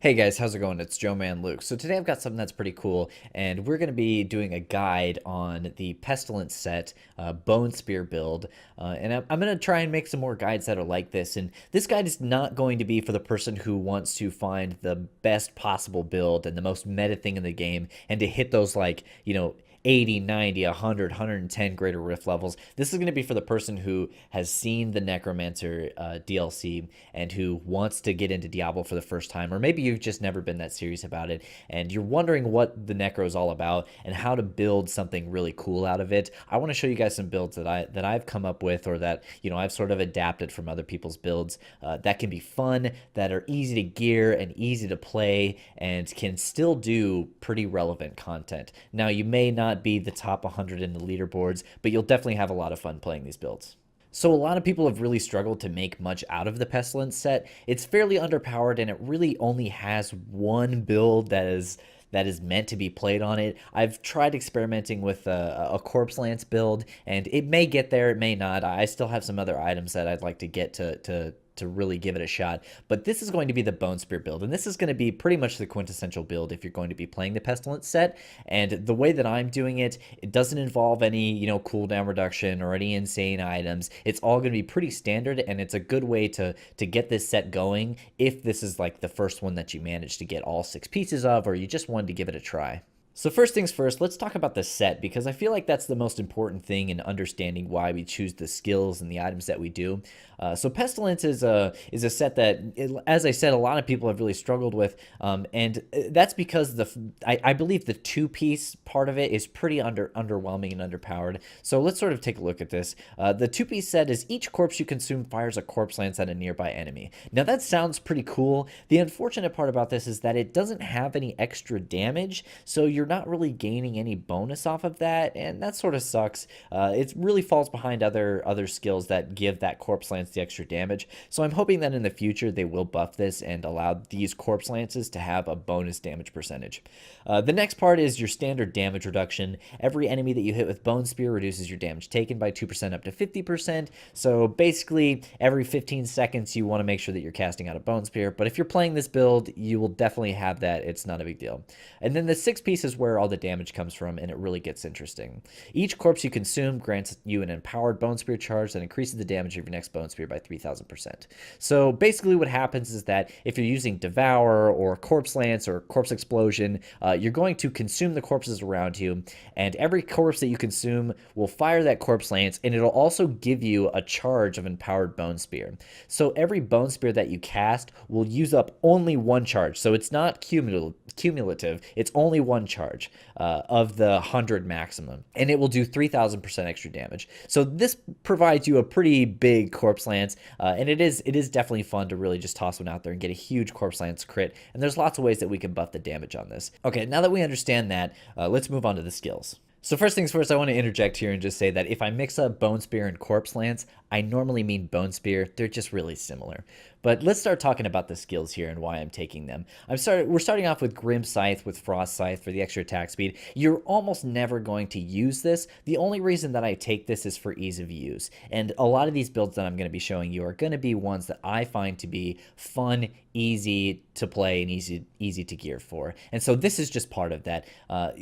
Hey guys, how's it going? It's Joe Man Luke. So today I've got something that's pretty cool, and we're going to be doing a guide on the Pestilence set Bone Spear build. And I'm going to try and make some more guides that are like this. And this guide is not going to be for the person who wants to find the best possible build and the most meta thing in the game and to hit those, like, 80, 90, 100, 110 greater rift levels. This is going to be for the person who has seen the Necromancer DLC and who wants to get into Diablo for the first time, or maybe you've just never been that serious about it and you're wondering what the Necro is all about and how to build something really cool out of it. I want to show you guys some builds that I've come up with, or that I've sort of adapted from other people's builds that can be fun, that are easy to gear and easy to play, and can still do pretty relevant content. Now, you may not be the top 100 in the leaderboards, but you'll definitely have a lot of fun playing these builds. So a lot of people have really struggled to make much out of the Pestilence set. It's fairly underpowered, and it really only has one build that is meant to be played on it. I've tried experimenting with a Corpse Lance build, and it may get there, it may not. I still have some other items that I'd like to get to really give it a shot. But this is going to be the Bone Spear build, and this is going to be pretty much the quintessential build if you're going to be playing the Pestilence set. And the way that I'm doing it, it doesn't involve any, cooldown reduction or any insane items. It's all going to be pretty standard, and it's a good way to get this set going if this is like the first one that you manage to get all 6 pieces of, or you just wanted to give it a try. So first things first, let's talk about the set, because I feel like that's the most important thing in understanding why we choose the skills and the items that we do. So Pestilence is a set that, as I said, a lot of people have really struggled with, and that's because I believe the 2-piece part of it is pretty underwhelming and underpowered. So let's sort of take a look at this. The 2-piece set is each corpse you consume fires a corpse lance at a nearby enemy. Now that sounds pretty cool. The unfortunate part about this is that it doesn't have any extra damage, so you're not really gaining any bonus off of that, and that sort of sucks. It really falls behind other skills that give that corpse lance the extra damage. So I'm hoping that in the future they will buff this and allow these corpse lances to have a bonus damage percentage. The next part is your standard damage reduction. Every enemy that you hit with Bone Spear reduces your damage taken by 2% up to 50%. So basically, every 15 seconds you want to make sure that you're casting out a Bone Spear. But if you're playing this build, you will definitely have that. It's not a big deal. And then the 6 piece is where all the damage comes from, and it really gets interesting. Each corpse you consume grants you an empowered Bone Spear charge that increases the damage of your next Bone Spear by 3,000%. So basically what happens is that if you're using Devour or Corpse Lance or Corpse Explosion, you're going to consume the corpses around you, and every corpse that you consume will fire that Corpse Lance, and it'll also give you a charge of empowered Bone Spear. So every Bone Spear that you cast will use up only one charge, so it's not cumulative, it's only one charge of the 100 maximum, and it will do 3,000% extra damage. So this provides you a pretty big Corpse Lance, and it is definitely fun to really just toss one out there and get a huge Corpse Lance crit, and there's lots of ways that we can buff the damage on this. Okay, now that we understand that, let's move on to the skills. So first things first, I want to interject here and just say that if I mix up Bone Spear and Corpse Lance, I normally mean Bone Spear. They're just really similar. But let's start talking about the skills here and why I'm taking them. We're starting off with Grim Scythe with Frost Scythe for the extra attack speed. You're almost never going to use this. The only reason that I take this is for ease of use. And a lot of these builds that I'm going to be showing you are going to be ones that I find to be fun, easy to play, and easy to gear for. And so this is just part of that.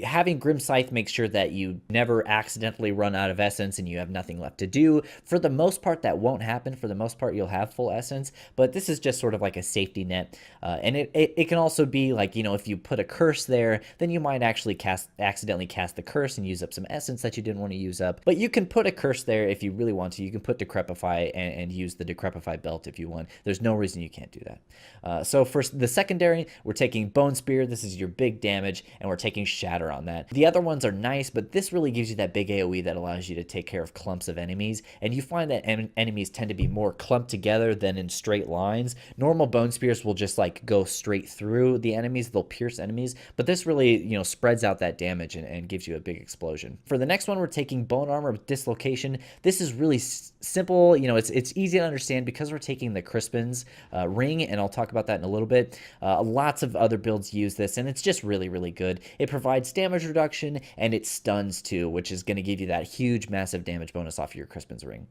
Having Grim Scythe makes sure that you never accidentally run out of essence and you have nothing left to do. For the most part, that won't happen. For the most part, you'll have full essence, but this is just sort of like a safety net. And it can also be like, if you put a curse there, then you might actually accidentally cast the curse and use up some essence that you didn't want to use up. But you can put a curse there if you really want to. You can put Decrepify and use the Decrepify belt if you want. There's no reason you can't do that. So for the secondary, we're taking Bone Spear. This is your big damage, and we're taking Shatter on that. The other ones are nice, but this really gives you that big AoE that allows you to take care of clumps of enemies, and you find that enemies tend to be more clumped together than in straight lines. Normal Bone Spears will just like go straight through the enemies. They'll pierce enemies, but this really, spreads out that damage and gives you a big explosion. For the next one, we're taking Bone Armor with Dislocation. This is really simple. It's easy to understand because we're taking the Crispin's ring, and I'll talk about that in a little bit. Lots of other builds use this, and it's just really, really good. It provides damage reduction, and it stuns too, which is going to give you that huge, massive damage bonus off of your Crispin's ring.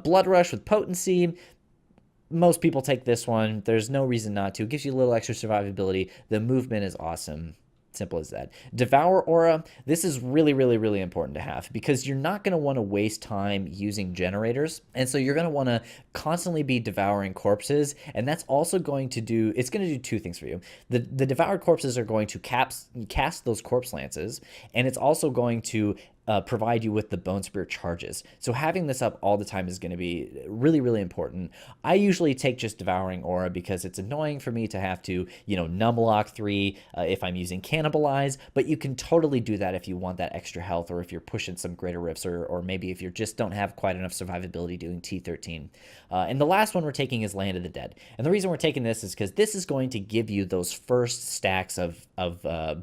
Blood Rush with Potency. Most people take this one. There's no reason not to. It gives you a little extra survivability. The movement is awesome. Simple as that. Devour Aura, this is really, really, really important to have because you're not going to want to waste time using generators. And so you're going to want to constantly be devouring corpses. And that's also going to do, it's going to do two things for you. The devoured corpses are going to cast those corpse lances, and it's also going to provide you with the Bone Spear charges. So having this up all the time is going to be really, really important. I usually take just Devouring Aura because it's annoying for me to have to, numb lock 3 if I'm using Cannibalize, but you can totally do that if you want that extra health or if you're pushing some Greater Rifts or maybe if you just don't have quite enough survivability doing T13. And the last one we're taking is Land of the Dead. And the reason we're taking this is because this is going to give you those first stacks of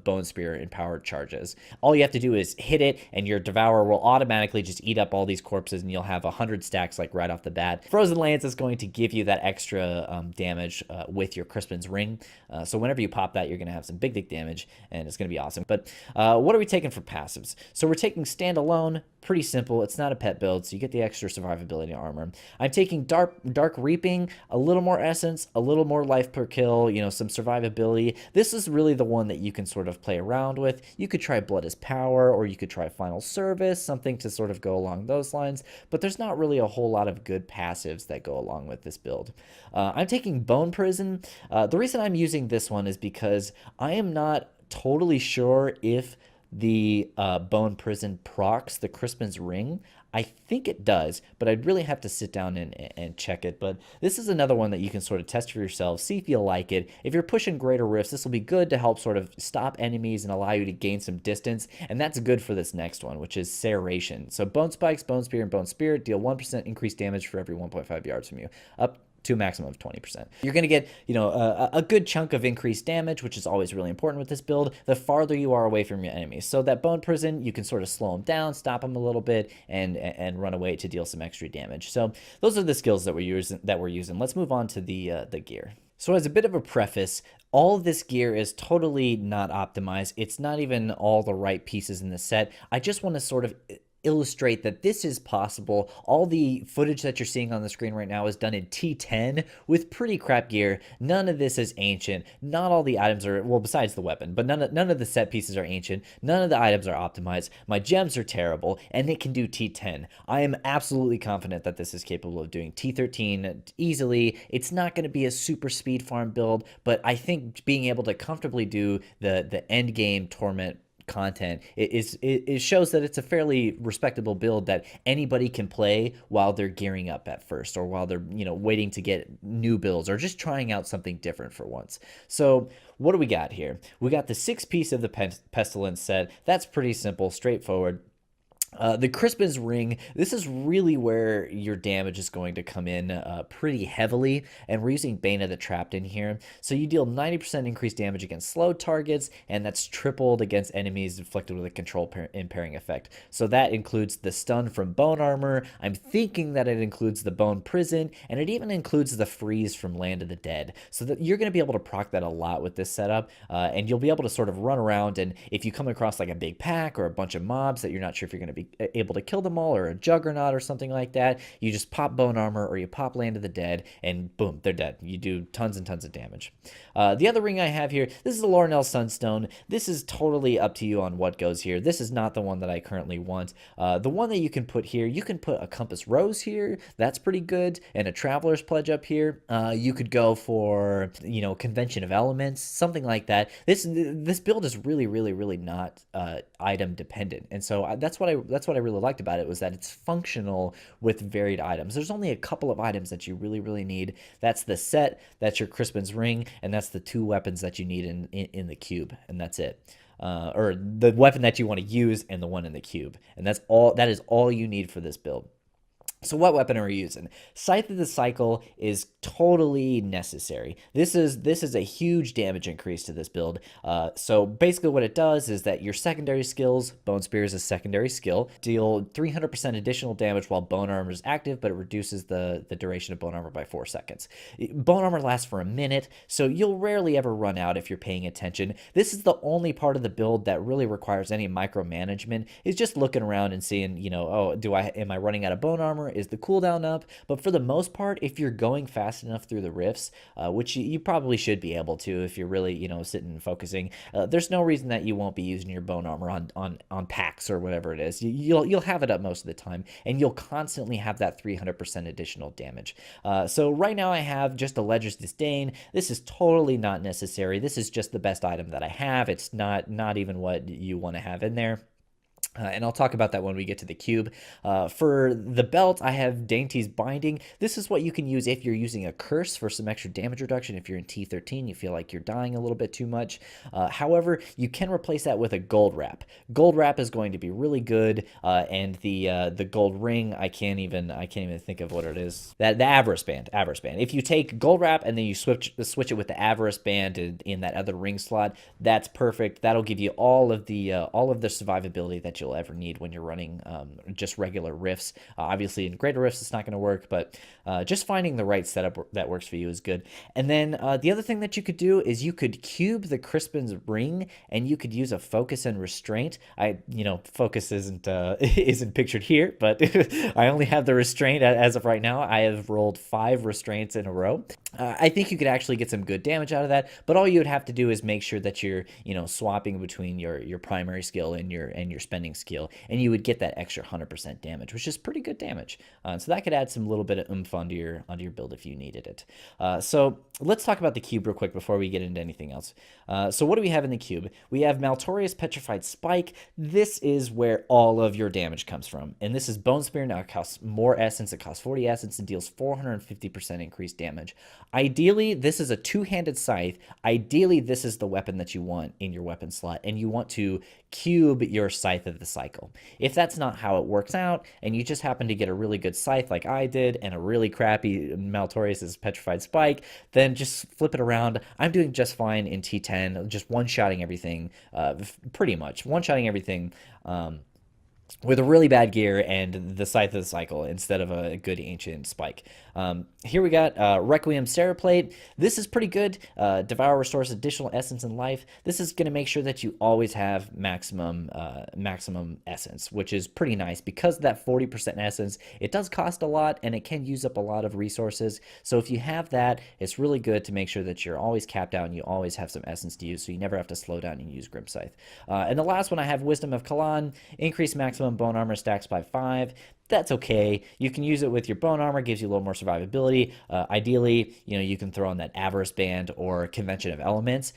Bone Spear empowered charges. All you have to do is hit it and your Devourer will automatically just eat up all these corpses and you'll have 100 stacks like right off the bat. Frozen Lance is going to give you that extra damage with your Crispin's Ring. So whenever you pop that, you're going to have some big damage and it's going to be awesome. But what are we taking for passives? So we're taking Standalone, pretty simple. It's not a pet build, so you get the extra survivability armor. I'm taking Dark Reaping, a little more essence, a little more life per kill, some survivability. This is really the one that you can sort of play around with. You could try Blood is Power, or you could try Final Service, something to sort of go along those lines, but there's not really a whole lot of good passives that go along with this build. I'm taking Bone Prison. The reason I'm using this one is because I am not totally sure if the Bone Prison procs the Crispin's Ring. I think it does, but I'd really have to sit down and check it. But this is another one that you can sort of test for yourself, see if you like it. If you're pushing Greater Rifts, this will be good to help sort of stop enemies and allow you to gain some distance. And that's good for this next one, which is Serration. So Bone Spikes, Bone Spear, and Bone Spirit deal 1% increased damage for every 1.5 yards from you, up to a maximum of 20%. You're going to get, a good chunk of increased damage, which is always really important with this build, the farther you are away from your enemies. So that Bone Prison, you can sort of slow them down, stop them a little bit, and run away to deal some extra damage. So those are the skills that we're using. Let's move on to the gear. So as a bit of a preface, all of this gear is totally not optimized. It's not even all the right pieces in the set. I just want to sort of illustrate that this is possible. All the footage that you're seeing on the screen right now is done in T10 with pretty crap gear. None of this is ancient. Not all the items are, well, besides the weapon, but none of the set pieces are ancient. None of the items are optimized. My gems are terrible, and it can do T10. I am absolutely confident that this is capable of doing T13 easily. It's not going to be a super speed farm build, but I think being able to comfortably do the end game Torment content, it shows that it's a fairly respectable build that anybody can play while they're gearing up at first, or while they're waiting to get new builds, or just trying out something different for once. So what do we got here? We got the 6-piece of the Pestilence set. That's pretty simple, straightforward. The Crispin's Ring, this is really where your damage is going to come in pretty heavily, and we're using Bane of the Trapped in here. So you deal 90% increased damage against slow targets, and that's tripled against enemies inflicted with a control impairing effect. So that includes the stun from Bone Armor. I'm thinking that it includes the Bone Prison, and it even includes the freeze from Land of the Dead. So that you're going to be able to proc that a lot with this setup, and you'll be able to sort of run around, and if you come across like a big pack or a bunch of mobs that you're not sure if you're going to be able to kill them all, or a Juggernaut or something like that, you just pop Bone Armor or you pop Land of the Dead, and boom, they're dead. You do tons and tons of damage. The other ring I have here, this is the Lornell Sunstone. This is totally up to you on what goes here. This is not the one that I currently want. The one that you can put here, you can put a Compass Rose here. That's pretty good. And a Traveler's Pledge up here. You could go for, Convention of Elements, something like that. This build is really not item dependent. And so that's what I really liked about it, was that it's functional with varied items. There's only a couple of items that you really need. That's the set, that's your Crispin's Ring, and that's the 2 weapons that you need in the cube, and that's it. Or the weapon that you want to use and the one in the cube, and that is all you need for this build. So what weapon are we using? Scythe of the Cycle is totally necessary. This is a huge damage increase to this build. So basically what it does is that your secondary skills, Bone Spear is a secondary skill, deal 300% additional damage while Bone Armor is active, but it reduces the duration of Bone Armor by 4 seconds. Bone Armor lasts for a minute, so you'll rarely ever run out if you're paying attention. This is the only part of the build that really requires any micromanagement, is just looking around and seeing, oh, am I running out of Bone Armor? is the cooldown up, but for the most part, if you're going fast enough through the rifts, which you probably should be able to if you're really, sitting and focusing, there's no reason that you won't be using your bone armor on packs or whatever it is. You'll have it up most of the time, and you'll constantly have that 300% additional damage. So right now I have just a Ledger's Disdain. This is totally not necessary. This is just the best item that I have. It's not even what you want to have in there. And I'll talk about that when we get to the cube. For the belt, I have Dainty's Binding. This is what you can use if you're using a curse for some extra damage reduction. If you're in T13, you feel like you're dying a little bit too much. However, you can replace that with a gold wrap. Gold wrap is going to be really good, and the gold ring, I can't even think of what it is. The Avarice Band. If you take gold wrap and then you switch it with the Avarice Band in that other ring slot, that's perfect. That'll give you all of the survivability that you'll ever need when you're running just regular rifts. Obviously, in greater rifts, it's not going to work, but just finding the right setup that works for you is good. And then the other thing that you could do is you could cube the Crispin's ring, and you could use a focus and restraint. Focus isn't pictured here, but I only have the restraint as of right now. I have rolled 5 restraints in a row. I think you could actually get some good damage out of that, but all you would have to do is make sure that you're swapping between your primary skill and your spending skill, and you would get that extra 100% damage, which is pretty good damage. So that could add some little bit of oomph onto your build if you needed it. So let's talk about the cube real quick before we get into anything else. So what do we have in the cube? We have Maltorious Petrified Spike. This is where all of your damage comes from, and this is Bone Spear. Now it costs more essence. It costs 40 essence and deals 450% increased damage. Ideally, this is a two-handed scythe. Ideally, this is the weapon that you want in your weapon slot, and you want to cube your Scythe of the Cycle. If that's not how it works out, and you just happen to get a really good scythe like I did, and a really crappy Maltorious' Petrified Spike, then just flip it around. I'm doing just fine in T10, just one-shotting everything, pretty much. One-shotting everything, with a really bad gear and the Scythe of the Cycle instead of a good ancient spike. Here we got Requiem Seraplate. This is pretty good. Devour restores additional essence and life. This is going to make sure that you always have maximum essence, which is pretty nice. Because of that 40% essence, it does cost a lot, and it can use up a lot of resources. So if you have that, it's really good to make sure that you're always capped out and you always have some essence to use, so you never have to slow down and use Grim Scythe. And the last one I have Wisdom of Kalan. Increase maximum bone armor stacks by 5. That's okay. You can use it with your bone armor, gives you a little more survivability. Ideally, you can throw on that Avarice Band or Convention of Elements.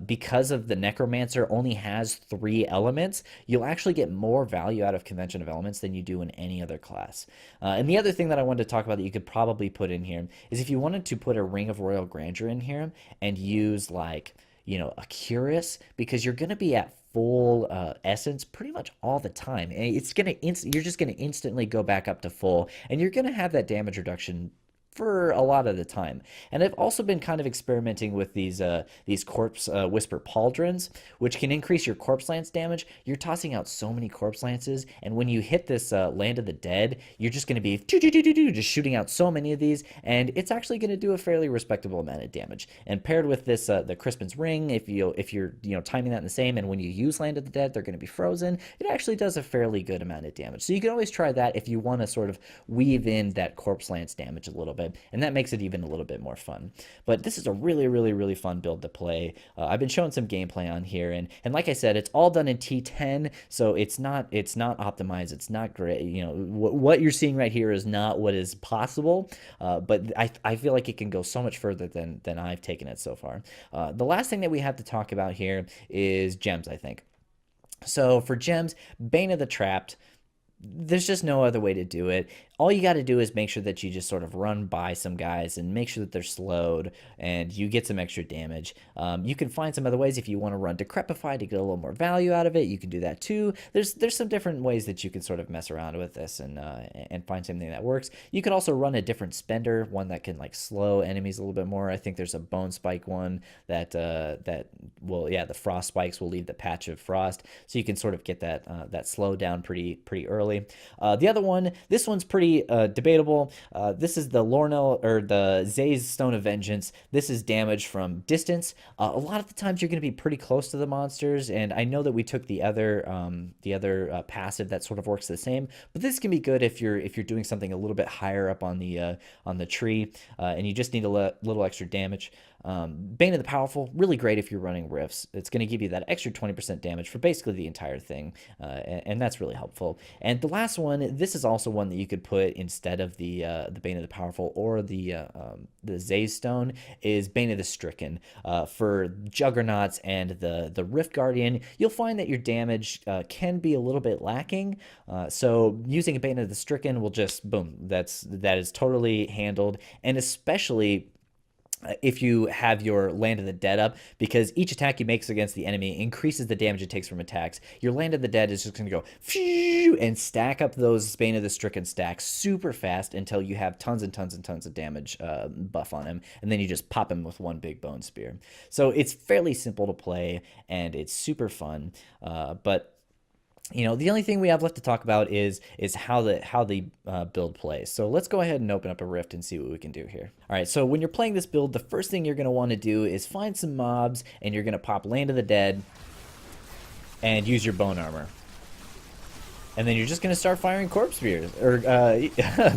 Because of the Necromancer only has 3 elements, you'll actually get more value out of Convention of Elements than you do in any other class. And the other thing that I wanted to talk about that you could probably put in here is if you wanted to put a Ring of Royal Grandeur in here and use like, a Curus, because you're going to be at full essence pretty much all the time, and you're just gonna instantly go back up to full, and you're gonna have that damage reduction for a lot of the time. And I've also been kind of experimenting with these Corpse Whisper Pauldrons, which can increase your Corpse Lance damage. You're tossing out so many Corpse Lances, and when you hit this Land of the Dead, you're just going to be just shooting out so many of these, and it's actually going to do a fairly respectable amount of damage. And paired with this the Crispin's Ring, if you're timing that in the same, and when you use Land of the Dead, they're going to be frozen, it actually does a fairly good amount of damage. So you can always try that if you want to sort of weave in that Corpse Lance damage a little bit, and that makes it even a little bit more fun. But this is a really, really, really fun build to play. I've been showing some gameplay on here, and like I said, it's all done in T10, so it's not optimized. It's not great. What you're seeing right here is not what is possible, but I feel like it can go so much further than I've taken it so far. The last thing that we have to talk about here is gems, I think. So for gems, Bane of the Trapped, there's just no other way to do it. All you got to do is make sure that you just sort of run by some guys and make sure that they're slowed and you get some extra damage. You can find some other ways if you want to run Decrepify to get a little more value out of it. You can do that too. There's some different ways that you can sort of mess around with this and find something that works. You could also run a different spender, one that can like slow enemies a little bit more. I think there's a Bone Spike one that the Frost Spikes will leave the Patch of Frost, so you can sort of get that slow down pretty early. The other one, this one's pretty pretty debatable. This is the Lornell, or the Zay's Stone of Vengeance. This is damage from distance. A lot of the times you're going to be pretty close to the monsters, and I know that we took the other passive that sort of works the same, but this can be good if you're doing something a little bit higher up on the tree, and you just need a little extra damage. Bane of the Powerful, really great if you're running Rifts. It's going to give you that extra 20% damage for basically the entire thing, and that's really helpful. And the last one, this is also one that you could put instead of the Bane of the Powerful or the Zay's Stone, is Bane of the Stricken. For Juggernauts and the Rift Guardian, you'll find that your damage can be a little bit lacking, so using a Bane of the Stricken will just, boom, that is totally handled, and especially if you have your Land of the Dead up, because each attack you make against the enemy increases the damage it takes from attacks. Your Land of the Dead is just going to go phew, and stack up those Bane of the Stricken stacks super fast until you have tons and tons and tons of damage buff on him, and then you just pop him with one big bone spear. So it's fairly simple to play, and it's super fun, but you know, the only thing we have left to talk about is how the build plays. So let's go ahead and open up a rift and see what we can do here. All right, so when you're playing this build, the first thing you're going to want to do is find some mobs, and you're going to pop Land of the Dead and use your bone armor. And then you're just going to start firing corpse spears, or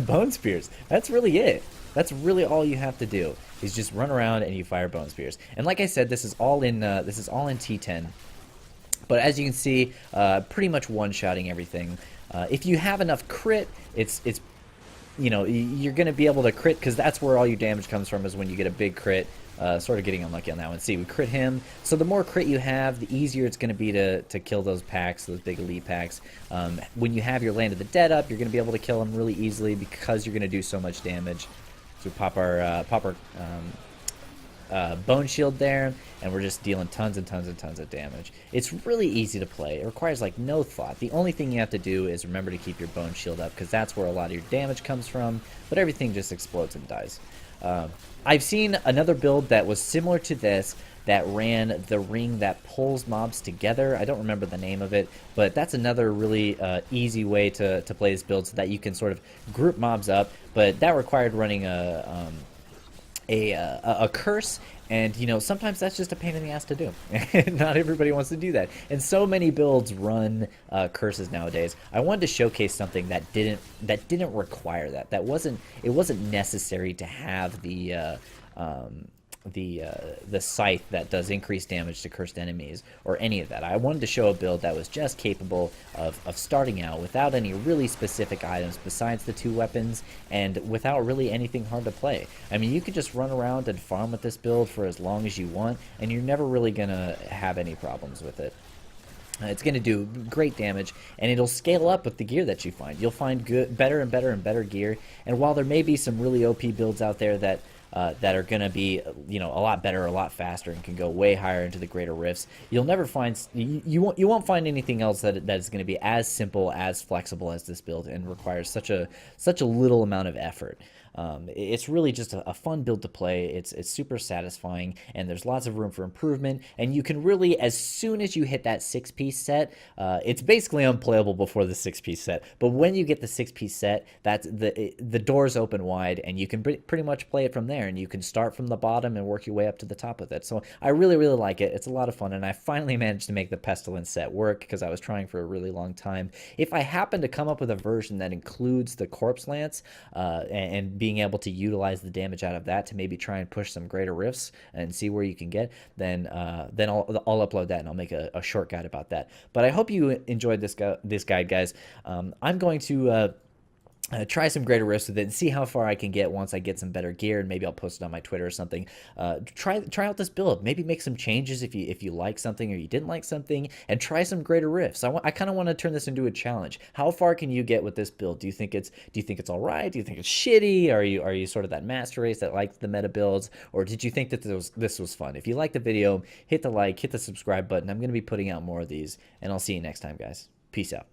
bone spears. That's really it. That's really all you have to do, is just run around and you fire bone spears. And like I said, this is all in T10. But as you can see, pretty much one-shotting everything. If you have enough crit, it's you know, you're going to be able to crit, because that's where all your damage comes from, is when you get a big crit. Sort of getting unlucky on that one. See, we crit him. So the more crit you have, the easier it's going to be to kill those packs, those big elite packs. When you have your Land of the Dead up, you're going to be able to kill them really easily, because you're going to do so much damage. So we pop our bone shield there, and we're just dealing tons and tons and tons of damage. It's really easy to play. It requires like no thought. The only thing you have to do is remember to keep your bone shield up, because that's where a lot of your damage comes from, but everything just explodes and dies. I've seen another build that was similar to this, that ran the ring that pulls mobs together. I don't remember the name of it, but that's another really easy way to play this build, so that you can sort of group mobs up, but that required running a curse, and you know, sometimes that's just a pain in the ass to do. Not everybody wants to do that, and so many builds run curses nowadays. I wanted to showcase something that didn't require that. It wasn't necessary to have the scythe that does increased damage to cursed enemies, or any of that. I wanted to show a build that was just capable of starting out without any really specific items besides the 2 weapons, and without really anything hard to play. I mean, you could just run around and farm with this build for as long as you want, and you're never really gonna have any problems with it. It's going to do great damage, and it'll scale up with the gear that you find. You'll find better and better and better gear, and while there may be some really OP builds out there that are going to be, you know, a lot better, a lot faster, and can go way higher into the greater rifts, you'll never find, you won't find anything else that is going to be as simple, as flexible as this build, and requires such a little amount of effort. It's really just a fun build to play. It's super satisfying, and there's lots of room for improvement, and you can really, as soon as you hit that 6-piece set, it's basically unplayable before the 6-piece set, but when you get the 6-piece set, that's the doors open wide, and you can pretty much play it from there, and you can start from the bottom and work your way up to the top with it. So I really, really like it. It's a lot of fun, and I finally managed to make the Pestilence set work, because I was trying for a really long time. If I happen to come up with a version that includes the Corpse Lance, and being able to utilize the damage out of that to maybe try and push some greater rifts and see where you can get, then I'll upload that, and I'll make a short guide about that. But I hope you enjoyed this guide, guys. I'm going to try some greater rifts with it and see how far I can get once I get some better gear, and maybe I'll post it on my Twitter or something. Try out this build. Maybe make some changes if you like something or you didn't like something, and try some greater rifts. I kind of want to turn this into a challenge. How far can you get with this build? Do you think it's all right? Do you think it's shitty? Are you sort of that master race that likes the meta builds, or did you think that this was fun? If you liked the video, hit the like, hit the subscribe button. I'm going to be putting out more of these, and I'll see you next time, guys. Peace out.